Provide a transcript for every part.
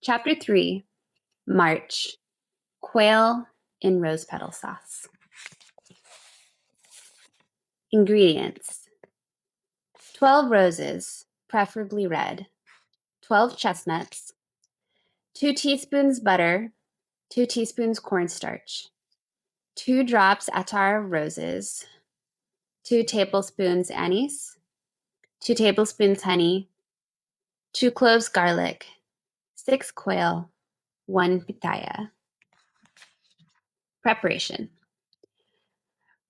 Chapter 3, March, Quail in Rose Petal Sauce. Ingredients: 12 roses, preferably red, 12 chestnuts, 2 teaspoons butter, 2 teaspoons cornstarch, 2 drops attar of roses, 2 tablespoons anise, 2 tablespoons honey, 2 cloves garlic, 6 quail, 1 pitaya. Preparation: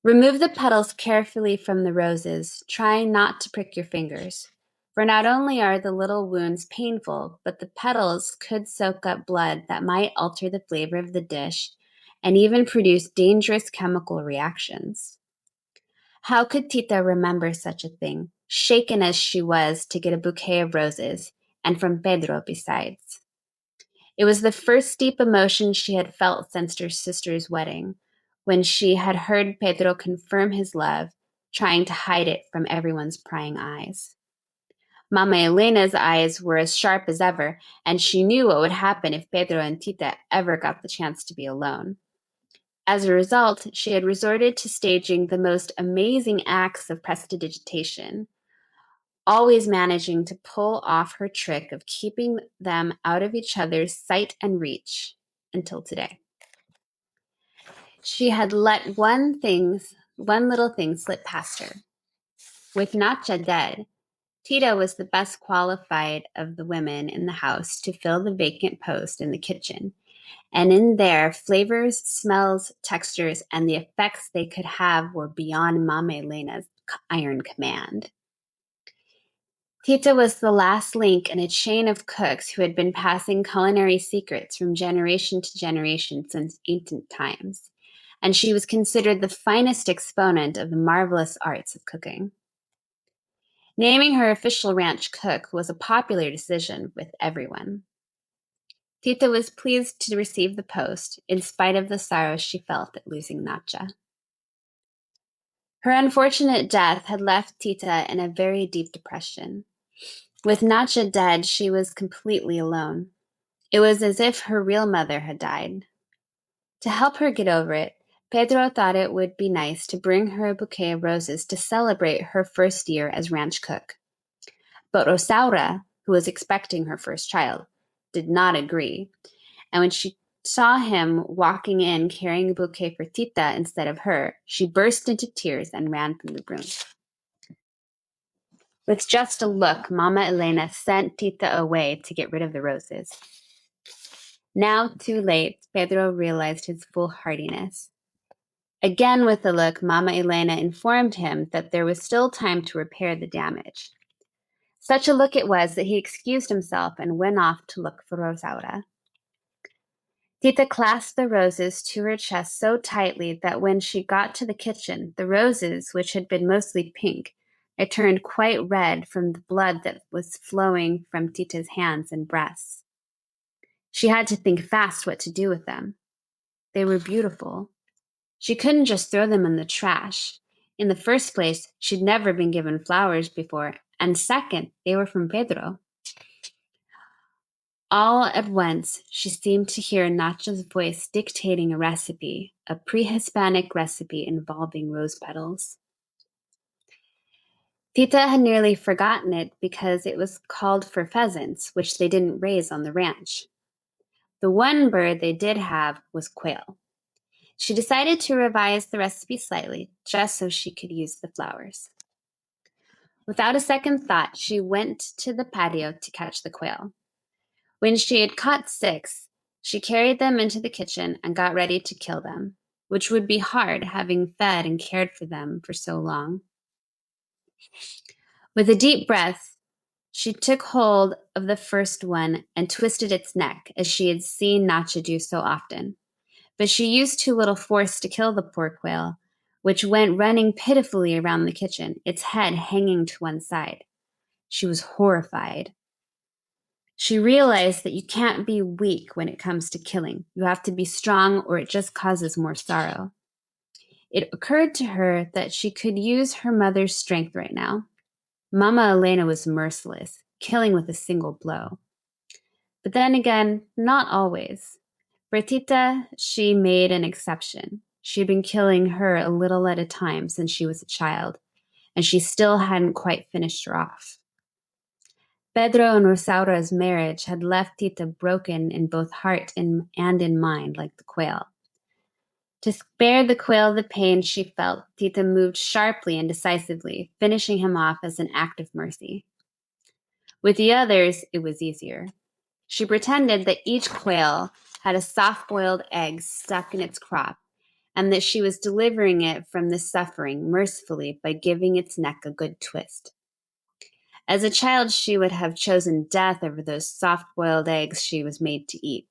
remove the petals carefully from the roses, trying not to prick your fingers, for not only are the little wounds painful, but the petals could soak up blood that might alter the flavor of the dish and even produce dangerous chemical reactions. How could Tita remember such a thing, shaken as she was to get a bouquet of roses, and from Pedro besides? It was the first deep emotion she had felt since her sister's wedding, when she had heard Pedro confirm his love, trying to hide it from everyone's prying eyes. Mama Elena's eyes were as sharp as ever, and she knew what would happen if Pedro and Tita ever got the chance to be alone. As a result, she had resorted to staging the most amazing acts of prestidigitation, always managing to pull off her trick of keeping them out of each other's sight and reach until today. She had let one little thing slip past her. With Nacha dead, Tita was the best qualified of the women in the house to fill the vacant post in the kitchen, and in there, flavors, smells, textures, and the effects they could have were beyond Mama Elena's iron command. Tita was the last link in a chain of cooks who had been passing culinary secrets from generation to generation since ancient times, and she was considered the finest exponent of the marvelous arts of cooking. Naming her official ranch cook was a popular decision with everyone. Tita was pleased to receive the post, in spite of the sorrow she felt at losing Nacha. Her unfortunate death had left Tita in a very deep depression. With Nacha dead, she was completely alone. It was as if her real mother had died. To help her get over it, Pedro thought it would be nice to bring her a bouquet of roses to celebrate her first year as ranch cook. But Rosaura, who was expecting her first child, did not agree, and when she saw him walking in carrying a bouquet for Tita instead of her, she burst into tears and ran from the room. With just a look, Mama Elena sent Tita away to get rid of the roses. Now, too late, Pedro realized his foolhardiness. Again with a look, Mama Elena informed him that there was still time to repair the damage. Such a look it was that he excused himself and went off to look for Rosaura. Tita clasped the roses to her chest so tightly that when she got to the kitchen, the roses, which had been mostly pink, had turned quite red from the blood that was flowing from Tita's hands and breasts. She had to think fast what to do with them. They were beautiful. She couldn't just throw them in the trash. In the first place, she'd never been given flowers before, and second, they were from Pedro. All at once, she seemed to hear Nacha's voice dictating a recipe, a pre-Hispanic recipe involving rose petals. Tita had nearly forgotten it because it was called for pheasants, which they didn't raise on the ranch. The one bird they did have was quail. She decided to revise the recipe slightly, just so she could use the flowers. Without a second thought, she went to the patio to catch the quail. When she had caught 6, she carried them into the kitchen and got ready to kill them, which would be hard having fed and cared for them for so long. With a deep breath, she took hold of the first one and twisted its neck, as she had seen Nacha do so often. But she used too little force to kill the poor quail, which went running pitifully around the kitchen, its head hanging to one side. She was horrified. She realized that you can't be weak when it comes to killing. You have to be strong, or it just causes more sorrow. It occurred to her that she could use her mother's strength right now. Mama Elena was merciless, killing with a single blow. But then again, not always. For Tita, she made an exception. She'd been killing her a little at a time since she was a child, and she still hadn't quite finished her off. Pedro and Rosaura's marriage had left Tita broken in both heart and in mind, like the quail. To spare the quail the pain she felt, Tita moved sharply and decisively, finishing him off as an act of mercy. With the others, it was easier. She pretended that each quail had a soft-boiled egg stuck in its crop, and that she was delivering it from the suffering mercifully by giving its neck a good twist. As a child, she would have chosen death over those soft-boiled eggs she was made to eat.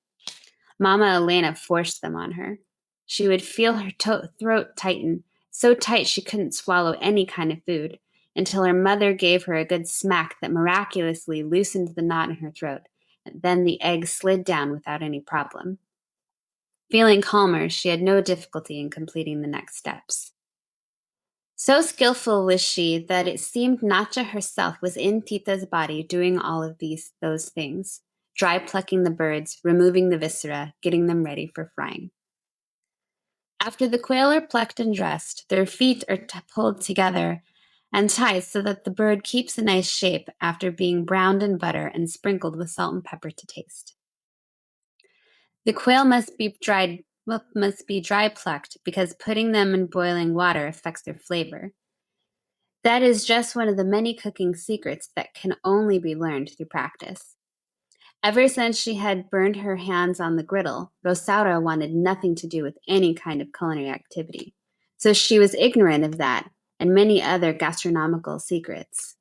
Mama Elena forced them on her. She would feel her throat tighten, so tight she couldn't swallow any kind of food, until her mother gave her a good smack that miraculously loosened the knot in her throat, and then the egg slid down without any problem. Feeling calmer, she had no difficulty in completing the next steps. So skillful was she that it seemed Nacha herself was in Tita's body doing all of those things, dry plucking the birds, removing the viscera, getting them ready for frying. After the quail are plucked and dressed, their feet are pulled together and tied so that the bird keeps a nice shape after being browned in butter and sprinkled with salt and pepper to taste. The quail must be dry plucked because putting them in boiling water affects their flavor. That is just one of the many cooking secrets that can only be learned through practice. Ever since she had burned her hands on the griddle, Rosaura wanted nothing to do with any kind of culinary activity. So she was ignorant of that and many other gastronomical secrets.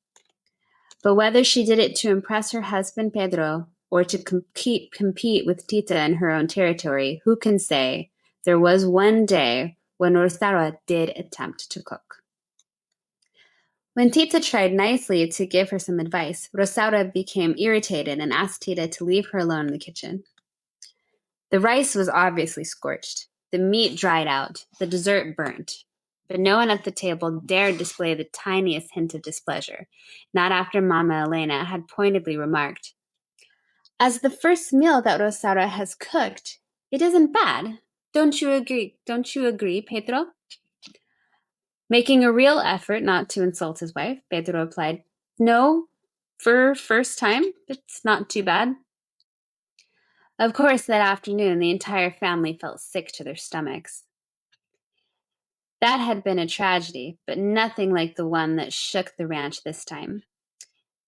But whether she did it to impress her husband Pedro or to compete with Tita in her own territory, who can say? There was one day when Rosaura did attempt to cook. When Tita tried nicely to give her some advice, Rosaura became irritated and asked Tita to leave her alone in the kitchen. The rice was obviously scorched, the meat dried out, the dessert burnt, but no one at the table dared display the tiniest hint of displeasure, not after Mama Elena had pointedly remarked, "As the first meal that Rosaura has cooked, it isn't bad. Don't you agree? Don't you agree, Pedro?" Making a real effort not to insult his wife, Pedro replied, "No, for first time, it's not too bad." Of course, that afternoon, the entire family felt sick to their stomachs. That had been a tragedy, but nothing like the one that shook the ranch this time.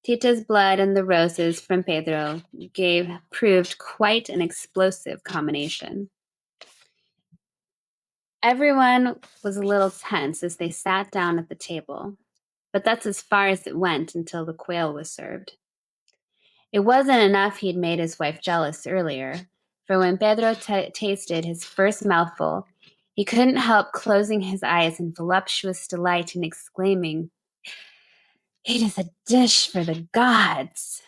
Tita's blood and the roses from Pedro proved quite an explosive combination. Everyone was a little tense as they sat down at the table, but that's as far as it went until the quail was served. It wasn't enough he'd made his wife jealous earlier, for when Pedro tasted his first mouthful, he couldn't help closing his eyes in voluptuous delight and exclaiming, "It is a dish for the gods!"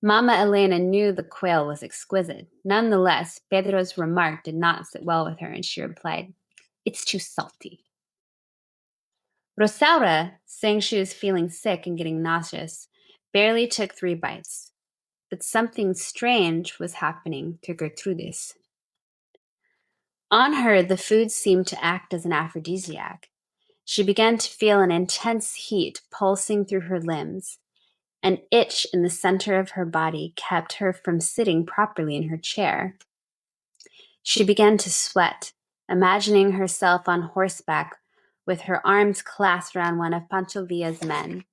Mama Elena knew the quail was exquisite. Nonetheless, Pedro's remark did not sit well with her, and she replied, "It's too salty." Rosaura, saying she was feeling sick and getting nauseous, barely took 3 bites. But something strange was happening to Gertrudis. On her, the food seemed to act as an aphrodisiac. She began to feel an intense heat pulsing through her limbs. An itch in the center of her body kept her from sitting properly in her chair. She began to sweat, imagining herself on horseback with her arms clasped around one of Pancho Villa's men,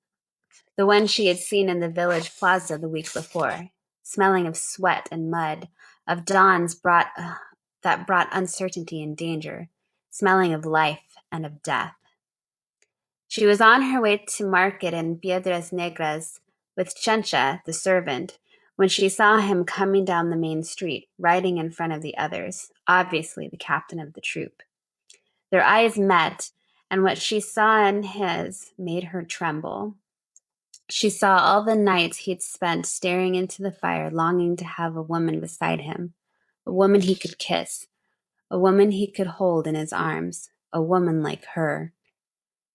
the one she had seen in the village plaza the week before, smelling of sweat and mud, of dawns that brought uncertainty and danger, smelling of life and of death. She was on her way to market in Piedras Negras with Chencha, the servant, when she saw him coming down the main street, riding in front of the others, obviously the captain of the troop. Their eyes met, and what she saw in his made her tremble. She saw all the nights he'd spent staring into the fire, longing to have a woman beside him, a woman he could kiss, a woman he could hold in his arms, a woman like her.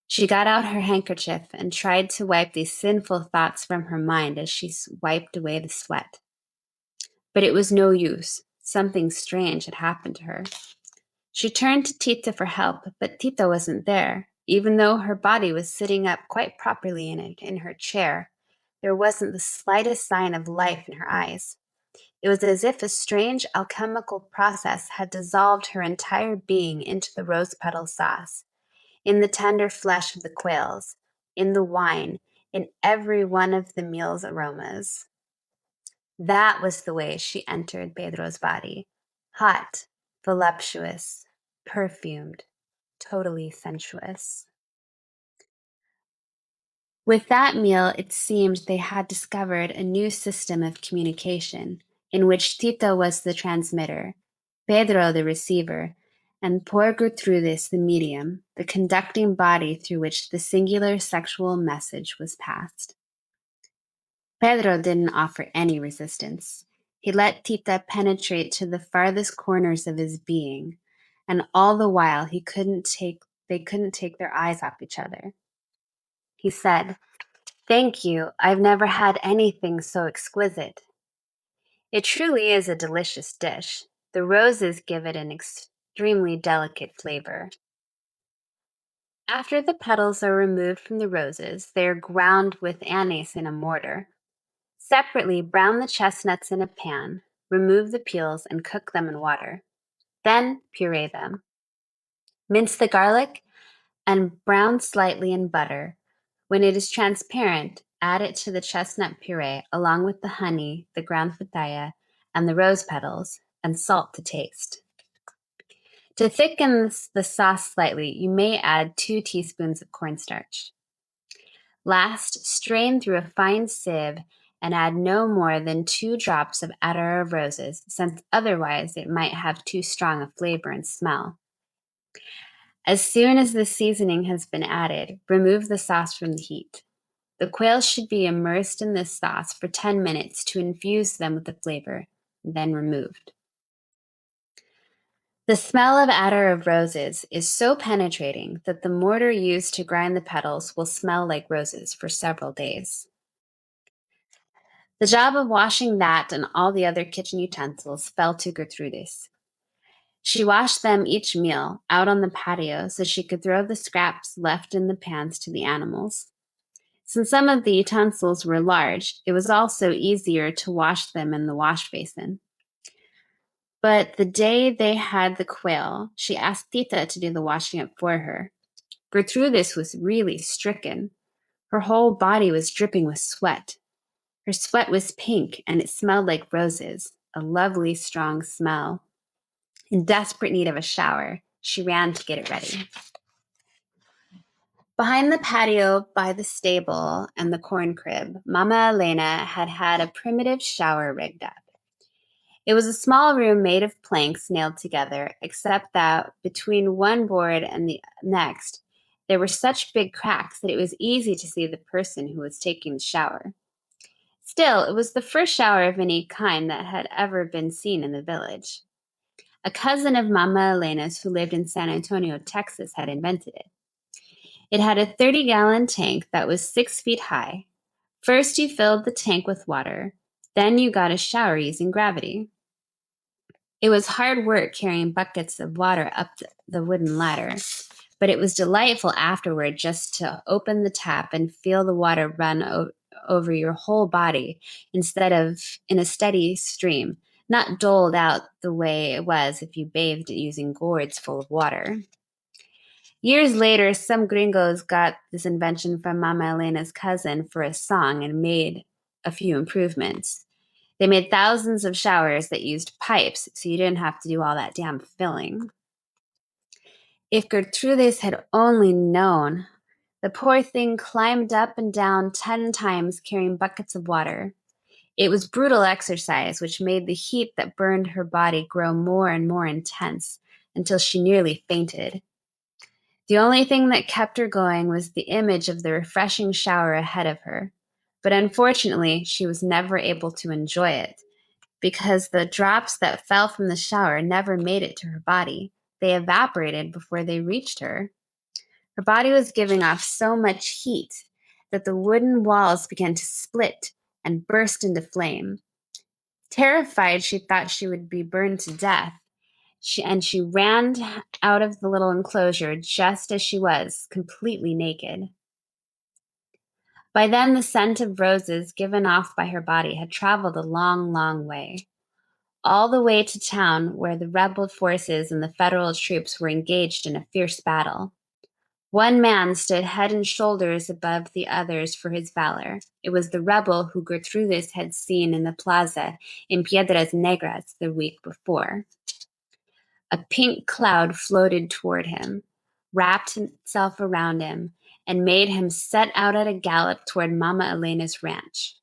She got out her handkerchief and tried to wipe these sinful thoughts from her mind as she wiped away the sweat. But it was no use. Something strange had happened to her. She turned to Tita for help, but Tita wasn't there. Even though her body was sitting up quite properly in her chair, there wasn't the slightest sign of life in her eyes. It was as if a strange alchemical process had dissolved her entire being into the rose petal sauce, in the tender flesh of the quails, in the wine, in every one of the meal's aromas. That was the way she entered Pedro's body. Hot, voluptuous, perfumed, totally sensuous. With that meal, it seemed they had discovered a new system of communication, in which Tita was the transmitter, Pedro the receiver, and poor Gertrudis the medium, the conducting body through which the singular sexual message was passed. Pedro didn't offer any resistance. He let Tita penetrate to the farthest corners of his being, and all the while they couldn't take their eyes off each other. He said, "Thank you, I've never had anything so exquisite." It truly is a delicious dish. The roses give it an extremely delicate flavor. After the petals are removed from the roses, they are ground with anise in a mortar. Separately, brown the chestnuts in a pan, remove the peels, and cook them in water. Then puree them. Mince the garlic and brown slightly in butter. When it is transparent, add it to the chestnut puree along with the honey, the ground pitaya, and the rose petals, and salt to taste. To thicken the sauce slightly, you may add 2 teaspoons of cornstarch. Last, strain through a fine sieve and add no more than 2 drops of attar of roses, since otherwise it might have too strong a flavor and smell. As soon as the seasoning has been added, remove the sauce from the heat. The quails should be immersed in this sauce for 10 minutes to infuse them with the flavor, then removed. The smell of attar of roses is so penetrating that the mortar used to grind the petals will smell like roses for several days. The job of washing that and all the other kitchen utensils fell to Gertrudis. She washed them each meal out on the patio so she could throw the scraps left in the pans to the animals. Since some of the utensils were large, it was also easier to wash them in the wash basin. But the day they had the quail, she asked Tita to do the washing up for her. Gertrudis was really stricken. Her whole body was dripping with sweat. Her sweat was pink and it smelled like roses, a lovely, strong smell. In desperate need of a shower, she ran to get it ready. Behind the patio by the stable and the corn crib, Mama Elena had a primitive shower rigged up. It was a small room made of planks nailed together, except that between one board and the next, there were such big cracks that it was easy to see the person who was taking the shower. Still, it was the first shower of any kind that had ever been seen in the village. A cousin of Mama Elena's who lived in San Antonio, Texas, had invented it. It had a 30-gallon tank that was 6 feet high. First, you filled the tank with water. Then you got a shower using gravity. It was hard work carrying buckets of water up the wooden ladder, but it was delightful afterward just to open the tap and feel the water run over your whole body instead of in a steady stream, not doled out the way it was if you bathed using gourds full of water. Years later, some gringos got this invention from Mama Elena's cousin for a song and made a few improvements. They made thousands of showers that used pipes, so you didn't have to do all that damn filling. If Gertrudis had only known, the poor thing climbed up and down 10 times carrying buckets of water. It was brutal exercise, which made the heat that burned her body grow more and more intense until she nearly fainted. The only thing that kept her going was the image of the refreshing shower ahead of her. But unfortunately, she was never able to enjoy it, because the drops that fell from the shower never made it to her body. They evaporated before they reached her. Her body was giving off so much heat that the wooden walls began to split and burst into flame. Terrified, she thought she would be burned to death. She ran out of the little enclosure just as she was, completely naked. By then, the scent of roses given off by her body had traveled a long, long way. All the way to town where the rebel forces and the federal troops were engaged in a fierce battle. One man stood head and shoulders above the others for his valor. It was the rebel who Gertrudis had seen in the plaza in Piedras Negras the week before. A pink cloud floated toward him, wrapped itself around him, and made him set out at a gallop toward Mama Elena's ranch.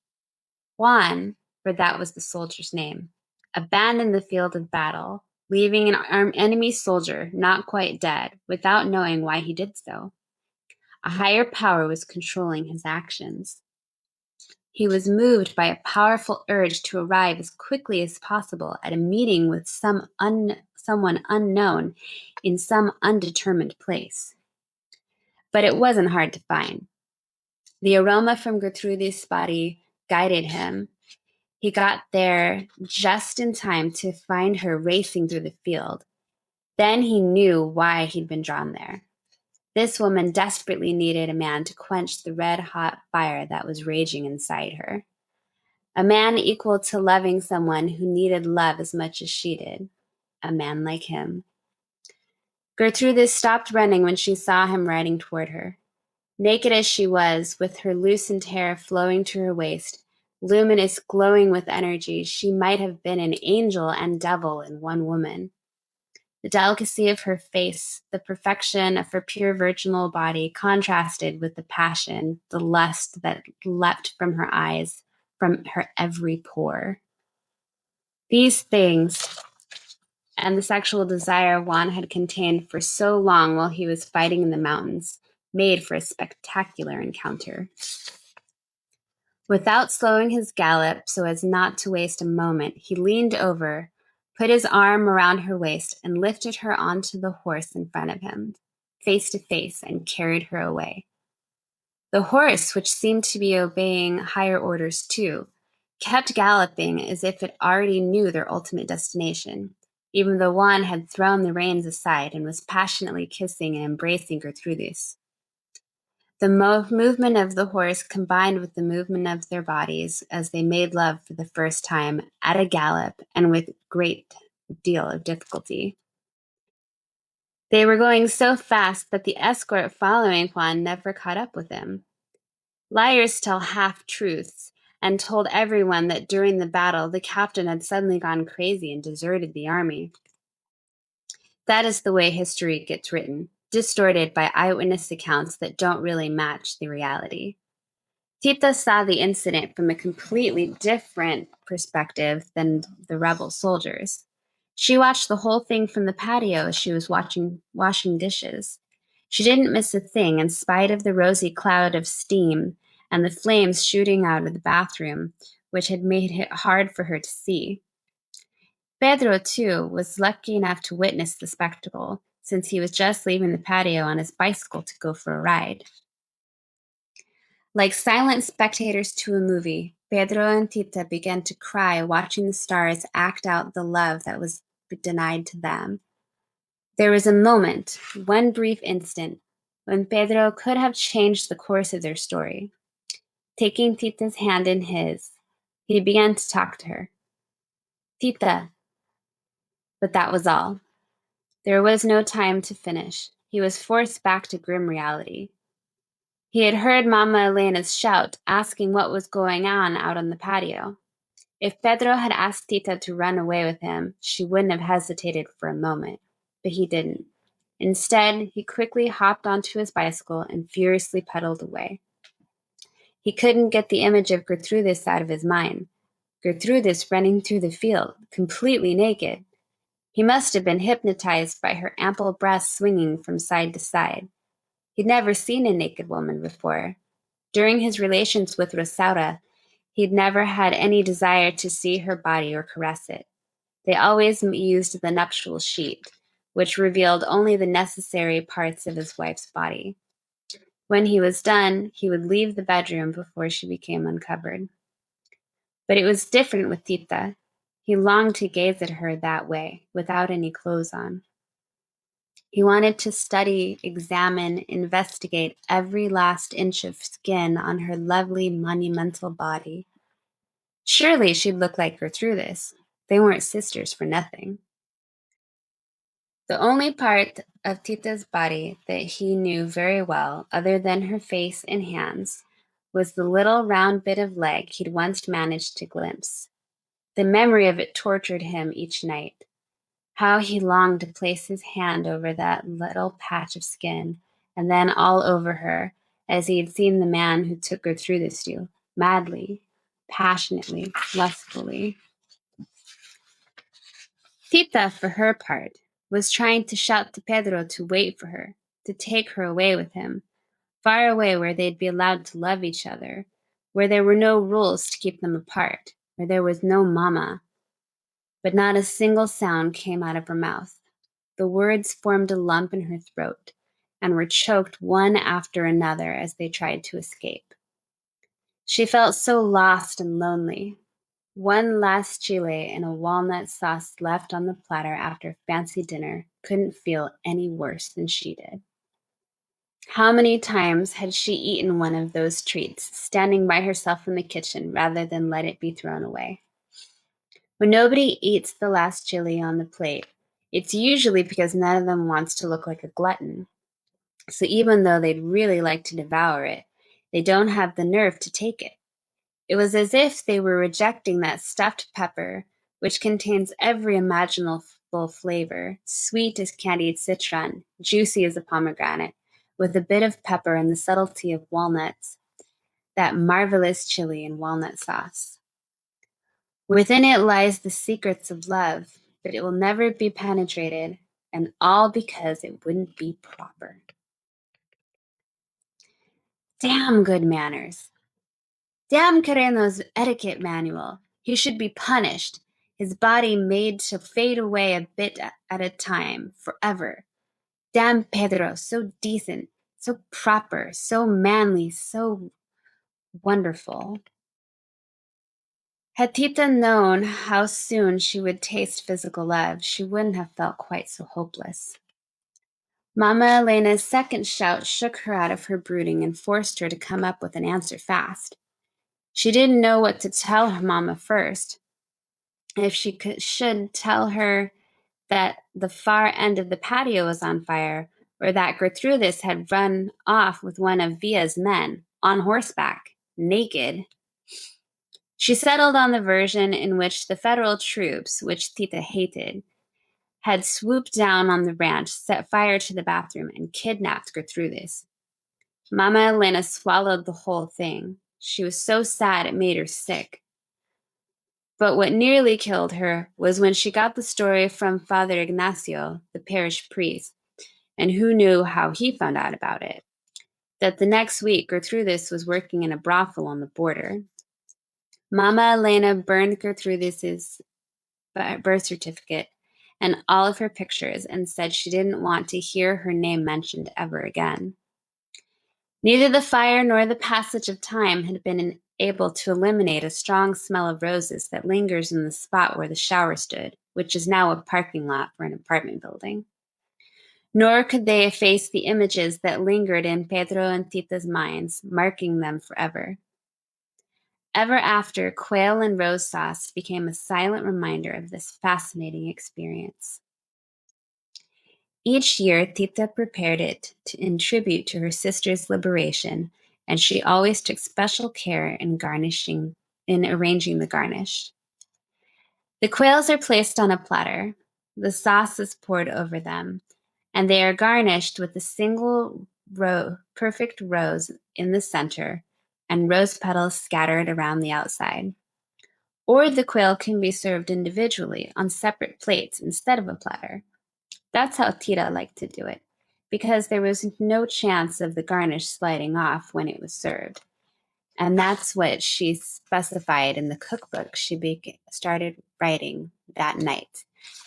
Juan, for that was the soldier's name, abandoned the field of battle, leaving an enemy soldier, not quite dead, without knowing why he did so. A higher power was controlling his actions. He was moved by a powerful urge to arrive as quickly as possible at a meeting with someone unknown in some undetermined place. But it wasn't hard to find. The aroma from Gertrudis' body guided him. He got there just in time to find her racing through the field. Then he knew why he'd been drawn there. This woman desperately needed a man to quench the red-hot fire that was raging inside her. A man equal to loving someone who needed love as much as she did. A man like him. Gertrudis stopped running when she saw him riding toward her. Naked as she was, with her loosened hair flowing to her waist, luminous, glowing with energy, she might have been an angel and devil in one woman. The delicacy of her face, the perfection of her pure virginal body contrasted with the passion, the lust that leapt from her eyes, from her every pore. These things, and the sexual desire Juan had contained for so long while he was fighting in the mountains, made for a spectacular encounter. Without slowing his gallop so as not to waste a moment, he leaned over, put his arm around her waist, and lifted her onto the horse in front of him, face to face, and carried her away. The horse, which seemed to be obeying higher orders too, kept galloping as if it already knew their ultimate destination, even though Juan had thrown the reins aside and was passionately kissing and embracing Gertrudis. The movement of the horse combined with the movement of their bodies as they made love for the first time at a gallop and with great deal of difficulty. They were going so fast that the escort following Juan never caught up with him. Liars tell half-truths and told everyone that during the battle the captain had suddenly gone crazy and deserted the army. That is the way history gets written, distorted by eyewitness accounts that don't really match the reality. Tita saw the incident from a completely different perspective than the rebel soldiers. She watched the whole thing from the patio as she was washing dishes. She didn't miss a thing in spite of the rosy cloud of steam and the flames shooting out of the bathroom, which had made it hard for her to see. Pedro, too, was lucky enough to witness the spectacle, since he was just leaving the patio on his bicycle to go for a ride. Like silent spectators to a movie, Pedro and Tita began to cry watching the stars act out the love that was denied to them. There was a moment, one brief instant, when Pedro could have changed the course of their story. Taking Tita's hand in his, he began to talk to her. Tita. But that was all. There was no time to finish. He was forced back to grim reality. He had heard Mama Elena's shout, asking what was going on out the patio. If Pedro had asked Tita to run away with him, she wouldn't have hesitated for a moment. But he didn't. Instead, he quickly hopped onto his bicycle and furiously pedaled away. He couldn't get the image of Gertrudis out of his mind. Gertrudis running through the field, completely naked. He must have been hypnotized by her ample breasts swinging from side to side. He'd never seen a naked woman before. During his relations with Rosaura, he'd never had any desire to see her body or caress it. They always used the nuptial sheet, which revealed only the necessary parts of his wife's body. When he was done, he would leave the bedroom before she became uncovered. But it was different with Tita. He longed to gaze at her that way, without any clothes on. He wanted to study, examine, investigate every last inch of skin on her lovely, monumental body. Surely she'd look like Gertrudis. They weren't sisters for nothing. The only part of Tita's body that he knew very well, other than her face and hands, was the little round bit of leg he'd once managed to glimpse. The memory of it tortured him each night. How he longed to place his hand over that little patch of skin, and then all over her, as he had seen the man who took her through this do, madly, passionately, lustfully. Tita, for her part, was trying to shout to Pedro to wait for her, to take her away with him, far away where they'd be allowed to love each other, where there were no rules to keep them apart, where there was no mama. But not a single sound came out of her mouth. The words formed a lump in her throat and were choked one after another as they tried to escape. She felt so lost and lonely. One last chile and a walnut sauce left on the platter after fancy dinner couldn't feel any worse than she did. How many times had she eaten one of those treats, standing by herself in the kitchen rather than let it be thrown away? When nobody eats the last chili on the plate, it's usually because none of them wants to look like a glutton. So even though they'd really like to devour it, they don't have the nerve to take it. It was as if they were rejecting that stuffed pepper, which contains every imaginable flavor, sweet as candied citron, juicy as a pomegranate, with a bit of pepper and the subtlety of walnuts, that marvelous chili and walnut sauce. Within it lies the secrets of love, but it will never be penetrated, and all because it wouldn't be proper. Damn good manners. Damn Carreno's etiquette manual. He should be punished, his body made to fade away a bit at a time, forever. Damn Pedro, so decent, so proper, so manly, so wonderful. Had Tita known how soon she would taste physical love, she wouldn't have felt quite so hopeless. Mama Elena's second shout shook her out of her brooding and forced her to come up with an answer fast. She didn't know what to tell her mama first. If she should tell her that the far end of the patio was on fire, or that Gertrudis had run off with one of Villa's men, on horseback, naked. She settled on the version in which the federal troops, which Tita hated, had swooped down on the ranch, set fire to the bathroom, and kidnapped Gertrudis. Mama Elena swallowed the whole thing. She was so sad it made her sick. But what nearly killed her was when she got the story from Father Ignacio, the parish priest, and who knew how he found out about it. That the next week, Gertrudis was working in a brothel on the border. Mama Elena burned Gertrudis' birth certificate and all of her pictures and said she didn't want to hear her name mentioned ever again. Neither the fire nor the passage of time had been able to eliminate a strong smell of roses that lingers in the spot where the shower stood, which is now a parking lot for an apartment building. Nor could they efface the images that lingered in Pedro and Tita's minds, marking them forever. Ever after, quail and rose sauce became a silent reminder of this fascinating experience. Each year, Tita prepared it in tribute to her sister's liberation, and she always took special care in arranging the garnish. The quails are placed on a platter, the sauce is poured over them, and they are garnished with a single perfect rose in the center and rose petals scattered around the outside. Or the quail can be served individually on separate plates instead of a platter. That's how Tita liked to do it, because there was no chance of the garnish sliding off when it was served. And that's what she specified in the cookbook she started writing that night,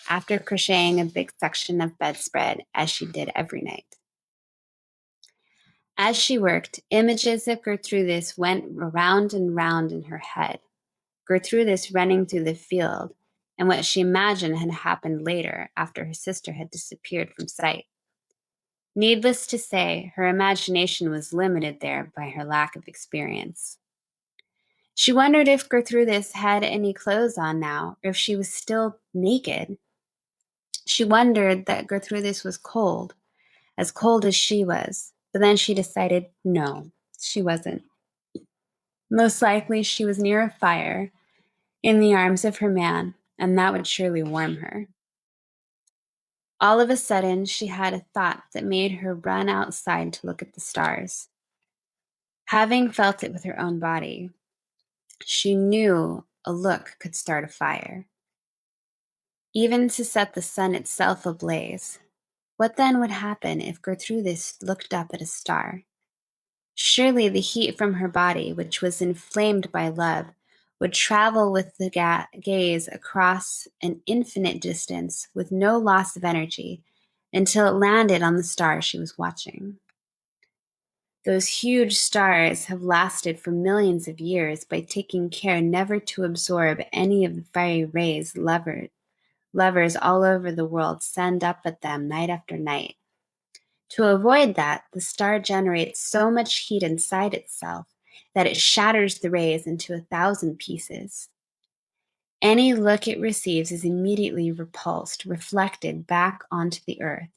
after crocheting a big section of bedspread, as she did every night. As she worked, images of Gertrudis went round and round in her head. Gertrudis running through the field, and what she imagined had happened later after her sister had disappeared from sight. Needless to say, her imagination was limited there by her lack of experience. She wondered if Gertrudis had any clothes on now, or if she was still naked. She wondered that Gertrudis was as cold as she was, but then she decided no, she wasn't. Most likely she was near a fire, in the arms of her man, and that would surely warm her. All of a sudden, she had a thought that made her run outside to look at the stars. Having felt it with her own body, she knew a look could start a fire, even to set the sun itself ablaze. What then would happen if Gertrudis looked up at a star? Surely the heat from her body, which was inflamed by love, would travel with the gaze across an infinite distance with no loss of energy until it landed on the star she was watching. Those huge stars have lasted for millions of years by taking care never to absorb any of the fiery rays lovers all over the world send up at them night after night. To avoid that, the star generates so much heat inside itself that it shatters the rays into 1,000 pieces. Any look it receives is immediately repulsed, reflected back onto the earth,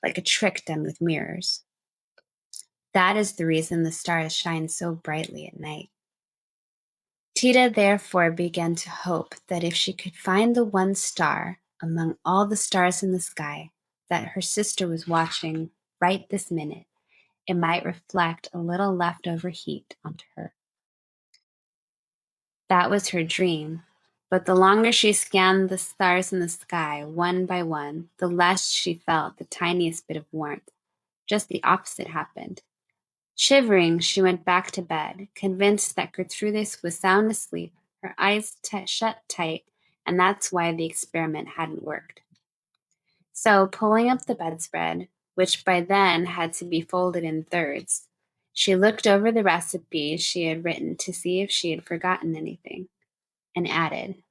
like a trick done with mirrors. That is the reason the stars shine so brightly at night. Tita therefore began to hope that if she could find the one star among all the stars in the sky that her sister was watching right this minute, it might reflect a little leftover heat onto her. That was her dream, but the longer she scanned the stars in the sky, one by one, the less she felt the tiniest bit of warmth. Just the opposite happened. Shivering, she went back to bed, convinced that Gertrudis was sound asleep, her eyes shut tight, and that's why the experiment hadn't worked. So, pulling up the bedspread, which by then had to be folded in thirds, she looked over the recipes she had written to see if she had forgotten anything, and added,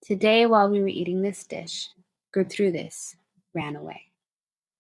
"Today, while we were eating this dish, Gertrudis ran away."